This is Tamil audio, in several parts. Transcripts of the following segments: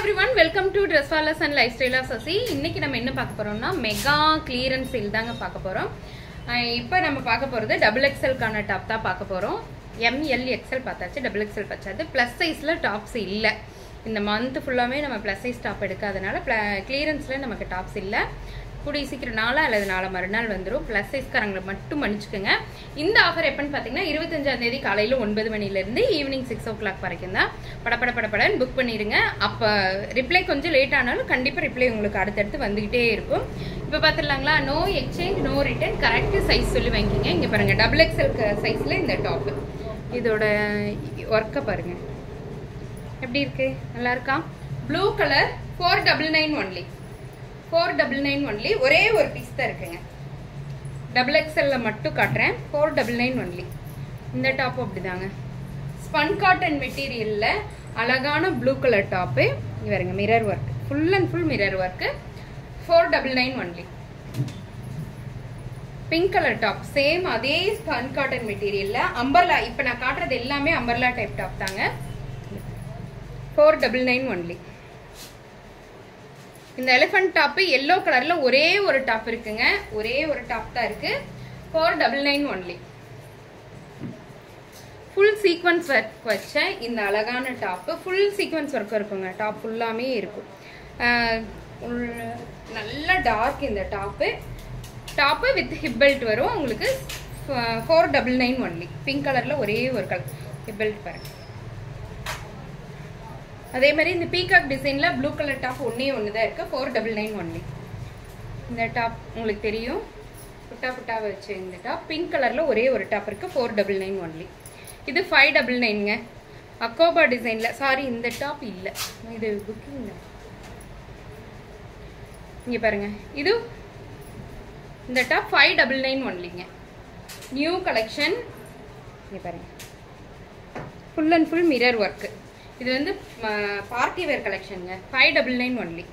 everyone, welcome to Dresswallas and Lifestyle of Sasi. இன்னைக்கு நம்ம என்ன பார்க்க போறோம்னா மெகா கிளியரன்ஸ் சேல் தாங்க பார்க்க போறோம். இப்போ நம்ம பார்க்க போறது டபுள் எக்ஸ்எல் கான டாப் தான் பார்க்க போறோம். ML XL பார்த்தாச்சு, டபுள் எக்ஸ்எல் பார்த்தாச்சு. ப்ளஸ் சைஸ்ல டாப்ஸ் இல்ல. இந்த மந்த் ஃபுல்லாமே நம்ம ப்ளஸ் சைஸ் டாப் எடுக்காதனால கிளியரன்ஸ்ல நமக்கு டாப்ஸ் இல்ல. கூடிய சீக்கிரம் நாளா அல்லது நாளை மறுநாள் வந்துடும். ப்ளஸ் சைஸ்காரங்களை மட்டும் மன்னிச்சுக்கோங்க. இந்த ஆஃபர் எப்பன்னு பார்த்தீங்கன்னா 25ஆம் தேதி காலையில் 9 மணிலேருந்து ஈவினிங் 6 o'clock வரைக்கும் தான். படப்படன்னு புக் பண்ணிடுங்க. அப்போ ரிப்ளை கொஞ்சம் லேட் ஆனாலும் கண்டிப்பாக ரிப்ளை உங்களுக்கு அடுத்தடுத்து வந்துகிட்டே இருக்கும். இப்போ பார்த்துடலாங்களா? No exchange, no return, correct size சொல்லி வாங்கிக்கிங்க. இங்கே பாருங்கள், டபுள் எக்ஸ்எல் சைஸில் இந்த டாப்பு. இதோட ஒர்க்கை பாருங்கள் எப்படி இருக்கு, நல்லா இருக்கா? Blue colour, 499 only. 499 ஒன்லி. ஒரே ஒரு பீஸ் தான் இருக்குங்க. டபுள் எக்ஸ்எல்ல மட்டும் காட்டுறேன். 499 ஒன்லி. இந்த டாப் அப்படிதாங்க. ஸ்பன் காட்டன் மெட்டீரியல்ல அழகான ப்ளூ கலர் டாப்பு. இங்க பாருங்க, mirror work, full and full mirror work. 499 only. Pink colour top, same அதே ஸ்பன் காட்டன் மெட்டீரியல்ல அம்பர்லா. இப்ப நான் காட்டுறது எல்லாமே அம்பர்லா டைப் டாப் தாங்க. 499 ஒன்லி. இந்த எலிஃபண்ட் டாப் எல்லோ கலர்ல ஒரே ஒரு டாப் இருக்குங்க. ஒரே ஒரு டாப் தான் இருக்கு. 499 ஒன்லி. ஃபுல் சீக்வன்ஸ் ஒர்க் வச்ச இந்த அழகான டாப். ஃபுல் சீக்வன்ஸ் ஒர்க் இருக்குங்க. டாப் ஃபுல்லாமே இருக்கும். நல்ல டார்க் இந்த top. Top with hip belt வரும் உங்களுக்கு. 499 ஒன்லி. பிங்க் கலர்ல ஒரே ஒரு கலர் ஹிப் பெல்ட் பாருங்க. அதே மாதிரி இந்த பீகாக் டிசைன்ல ப்ளூ கலர் டாப் ஒன்னே ஒண்ணுதான் இருக்கு. 499 ஒன்லி. இந்த டாப் உங்களுக்கு தெரியும், புட்டா புட்டா வச்சு இந்த டாப். பிங்க் கலர்ல ஒரே ஒரு டாப் இருக்கு. 499 ஒன்லி. இது 599ங்க. அக்கோபா டிசைன்ல. சாரி, இந்த டாப் இல்ல, இது புக்கிங். இங்க பாருங்க, இது இந்த டாப் 599 ஒன்லிங்க. New collection. இங்க பாருங்க, full and full mirror work. இது வந்து பார்ட்டி வேர் கலெக்ஷனுங்க. 599 ஒன்லி.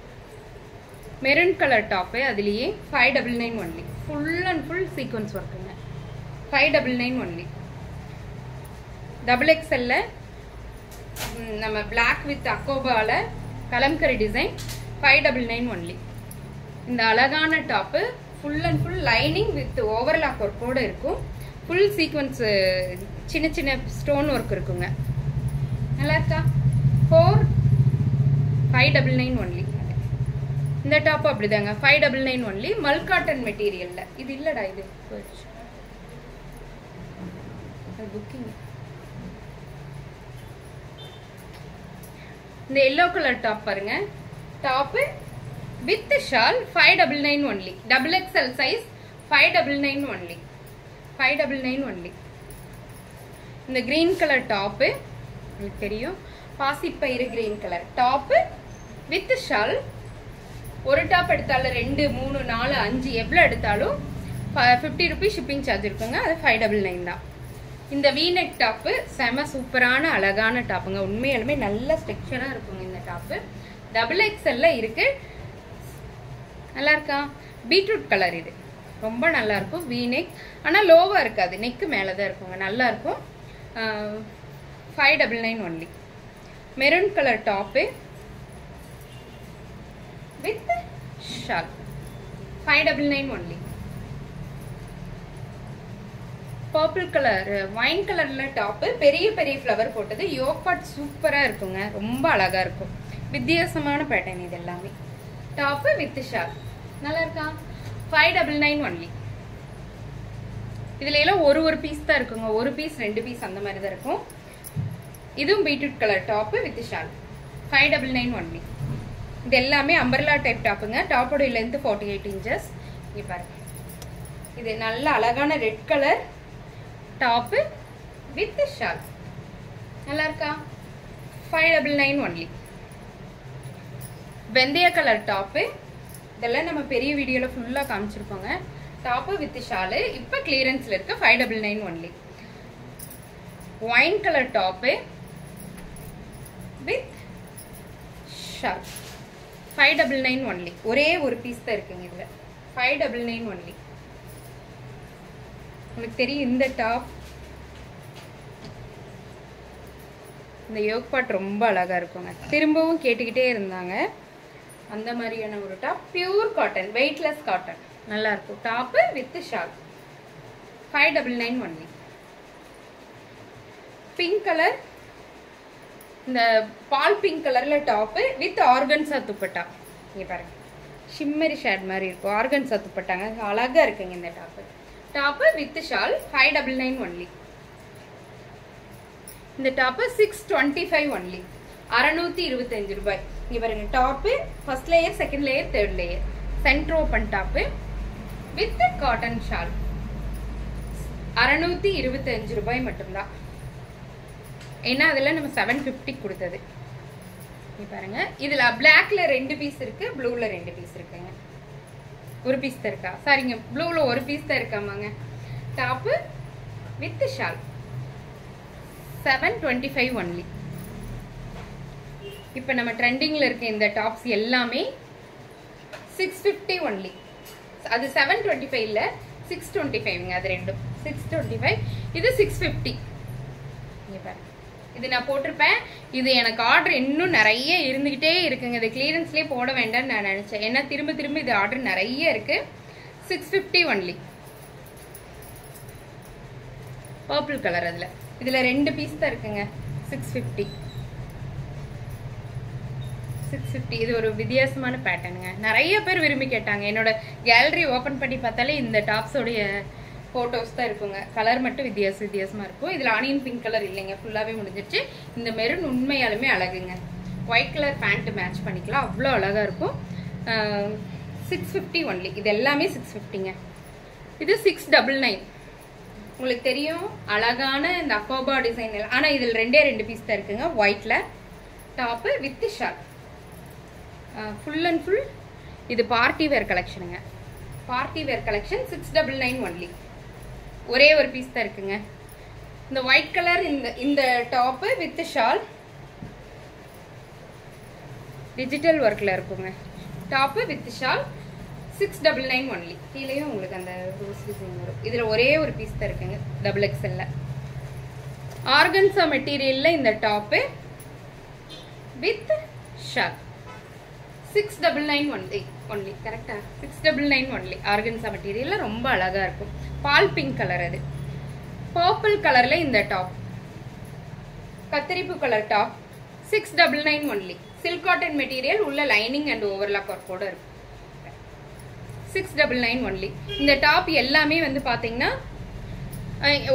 மெரூன் கலர் டாப்பு, அதுலேயே 599 only. Full and full sequins ஒர்க்குங்க. 599 ஒன்லி. டபுள் எக்ஸ்எல்ல நம்ம பிளாக் வித் அக்கோபால கலம்கரி டிசைன். 599 ஒன்லி. இந்த அழகான top full and full lining with overlock ஒர்க்கோடு இருக்கும். ஃபுல் சீக்வன்ஸ் சின்ன சின்ன ஸ்டோன் ஒர்க் இருக்குங்க. நல்லா இருக்கா? 599 ஒன்லி. இந்த டாப் அப்படிதாங்க. 599 ஒன்லி. மல் காட்டன் மெட்டீரியல்ல. இது இல்லடா, இது புக்கிங். இந்த எல்லோ கலர் டாப் பாருங்க. Top with shawl 599 only. Double XL size 599 only. 599 only. இந்த கிரீன் கலர் டாப்பு உங்களுக்கு தெரியும், பாசிப்பயிறு green colour top with shawl. ஒரு டாப் எடுத்தாலும் 2, 3, 4, 5 எவ்வளோ எடுத்தாலும் 50 rupees ஷிப்பிங் சார்ஜ் இருக்குங்க. அது 599 தான். இந்த வீநெக் டாப்பு செம சூப்பரான அழகான டாப்புங்க. உண்மையாலுமே நல்ல ஸ்ட்ரக்சராக இருக்குங்க இந்த டாப்பு. டபுள் எக்ஸ்எல்ல இருக்கு. நல்லா இருக்கா? Beetroot colour. இது ரொம்ப நல்லா இருக்கும். வீநெக், ஆனால் லோவாக இருக்காது, நெக்கு மேலே தான் இருக்குங்க. நல்லா இருக்கும். 599 only. Maroon colour top with shawl. 599 only. Purple colour, wine கலர்ல டாப்பு, பெரிய பெரிய ஃப்ளவர் போட்டது. யோக் பார்ட் சூப்பரா இருக்குங்க. ரொம்ப அழகா இருக்கும். வித்தியாசமான பேட்டர்ன் இது எல்லாமே. Top with shawl. நல்லா இருக்கா? 599 ஒன்லி. இதுல எல்லாம் ஒரு பீஸ் தான் இருக்குங்க. ஒரு பீஸ் 2 பீஸ் அந்த மாதிரி தான் இருக்கும். இதுவும் beetroot colour top with shawl. 599 only. இது எல்லாமே அம்பர்லா டைப் டாப்புங்க. டாப்போட லென்த் 48 inches. இங்க பாருங்க, இது நல்ல அழகான red colour top with shawl. நல்லா இருக்கா? 599 ஒன்லி. வெந்தய கலர் டாப்பு. இதெல்லாம் நம்ம பெரிய வீடியோல ஃபுல்லா காமிச்சிருப்போங்க. டாப்பு வித் ஷாலு இப்ப கிளியரன்ஸ்ல இருக்கு. 599 only. Wine colour top with shawl. 599 only. ஒரே ஒரு பீஸ் தான் இருக்குங்க இதுல. 599 ஒன்லி. உங்களுக்கு தெரியும் இந்த டாப் இந்த யோக் பார்ட் ரொம்ப அழகா இருக்குங்க. திரும்பவும் கேட்டுக்கிட்டே இருந்தாங்க. அந்த மாதிரியான ஒரு top, pure cotton, weightless cotton, நல்லா இருக்கும். Top with shawl 599 only. Pink colour, இந்த பால் பிங்க் கலர்ல டாப்பு வித் ஆர்கன்ஸா துப்பட்டா. இங்க பாருங்க, ஷிம்மரி ஷேட் மாதிரி இருக்கும். ஆர்கன்ஸா துப்பட்டாங்க, அழகா இருக்குங்க இந்த top. Top with shawl 599 only. இந்த டாப்பு 625 ஒன்லி, 625 ரூபாய். இங்க பாருங்க, top first layer, second layer, third layer, centre open top with cotton shawl 625 ரூபாய் மட்டும்தான். ஏன்னா அதுல நம்ம 750 கொடுத்தது. இங்க பாருங்க, இதுல பிளாக்ல 2 பீஸ் இருக்கு, ப்ளூல 2 பீஸ் இருக்குங்க. ஒரு பீஸ் தான் இருக்கா? சாரிங்க, ப்ளூல ஒரு பீஸ் தான் இருக்காமாங்க. Top with shawl 725 only. இப்போ நம்ம ட்ரெண்டிங்ல இருக்க இந்த டாப்ஸ் எல்லாமே 650 ஒன்லி. அது 725 இல்ல, 625ங்க. அது ரெண்டும் 625, இது 650. இங்க பாருங்க, இது நான் போட்டிருப்பேன். இது எனக்கு ஆர்டர் இன்னும் நிறைய இருந்துகிட்டே இருக்குங்க. இது கிளியரன்ஸ்லயே போட வேண்டாம்னு நான் நினைச்சேன். ஏன்னா திரும்ப திரும்ப இது ஆர்டர் நிறைய இருக்கு. 650 ஒன்லி. பர்பிள் கலர், இதுல 2 பீஸ் தான் இருக்குங்க. 650. இது ஒரு வித்தியாசமான பேட்டர்னுங்க. நிறைய பேர் விரும்பி கேட்டாங்க. என்னோட கேலரி ஓபன் பண்ணி பார்த்தாலே இந்த டாப்ஸோடைய போட்டோஸ் தான் இருக்குங்க. கலர் மட்டும் வித்தியாசமா இருக்கும். இதுல ஆனியன் பிங்க் கலர் இல்லைங்க, ஃபுல்லாவே முடிஞ்சிருச்சு. இந்த மெரூன் உண்மையாலுமே அழகுங்க. ஒயிட் கலர் பேண்ட் மேட்ச் பண்ணிக்கலாம், அவ்வளோ அழகா இருக்கும். 650 ஒன்லி. இது எல்லாமே 650ங்க. இது 699. உங்களுக்கு தெரியும், அழகான இந்த அக்கோபா டிசைன். ஆனா இதுல 2 பீஸ் தான் இருக்குங்க. ஒயிட்ல top with shawl, full and full. இது பார்ட்டி வேர் கலெக்ஷனுங்க. Party wear collection 699 only. ஒரே ஒரு பீஸ் தான் இருக்குங்க. இந்த ஒயிட் கலர், இந்த டாப்பு வித் ஷால் டிஜிட்டல் ஒர்க்ல இருக்குங்க. Top with shawl 699 only. கீழேயும் உங்களுக்கு அந்த ரோஸ் டிசைன் வரும். இதுல ஒரே ஒரு பீஸ் தான் இருக்குங்க, XXL. ஆர்கன்ஸா மெட்டீரியல்ல இந்த டாப்பு வித் ஷால் 699 ஒன்லி. கரெக்டா? 699 ஒன்லி. ஆர்கன்ஸா மெட்டீரியல்ல ரொம்ப அழகா இருக்கும். பால் பிங்க் கலர், அது பர்பிள் கலர்ல இந்த டாப், கத்திரிப்பு colour top 699 only. Silk cotton மெட்டீரியல், உள்ள லைனிங் அண்ட் ஓவர்லாக் ஒர்க்கோட இருக்கும். 699 ஒன்லி. இந்த டாப் எல்லாமே வந்து பாத்தீங்கன்னா,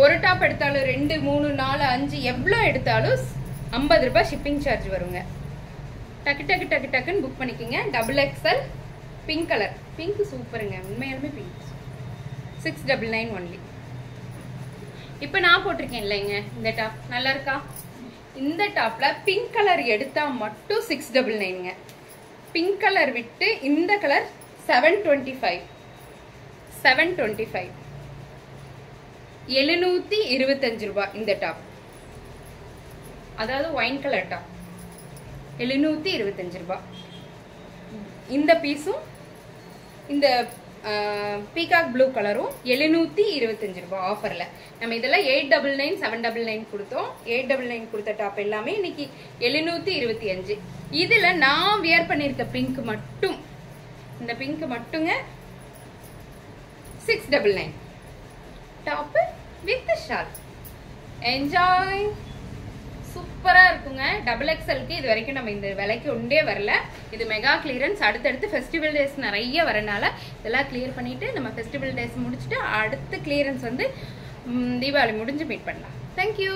ஒரு டாப் எடுத்தாலும் 2, 3, 4, 5 எவ்வளோ எடுத்தாலும் 50 ரூபாய் ஷிப்பிங் சார்ஜ் வருங்க. டக்குன்னு புக் பண்ணிக்கோங்க. XXL பிங்க் கலர், பிங்க் சூப்பருங்க, உண்மையாலுமே பிங்க் 699 ஒன்லி. இப்போ நான் போட்டிருக்கேன் இல்லைங்க, இந்த டாப் நல்லா இருக்கா? இந்த டாப்ல பிங்க் கலர் எடுத்தா மட்டும் 699ங்க. பிங்க் கலர் விட்டு இந்த கலர் 725. 725 ரூபாய் இந்த டாப். அதாவது ஒயின் கலர் டாப் 725 ரூபாய். இந்த பீஸும் இந்த பீகாக் ப்ளூ கலரும் 725 ரூபாய் ஆஃபர்ல. நம்ம இதெல்லாம் 899, 799 கொடுத்தோம். 899 கொடுத்த டாப் எல்லாமே இன்னைக்கு 725. இதுல நான் வியர் பண்ணிருக்க பிங்க் மட்டும், இந்த பிங்க் மட்டுங்க 699. Top with shawl. என்ஜாய். சூப்பரா இருக்குங்க. XXLக்கு இது வரைக்கும் நம்ம இந்த விலைக்கு ஒன்றே வரல. இது மெகா கிளியரன்ஸ். அடுத்தடுத்து ஃபெஸ்டிவல் டேஸ் நிறைய வரனால இதெல்லாம் கிளியர் பண்ணிட்டு நம்ம ஃபெஸ்டிவல் டேஸ் முடிச்சுட்டு அடுத்த கிளியரன்ஸ் வந்து தீபாவளி முடிஞ்சு மீட் பண்ணலாம். தேங்க்யூ.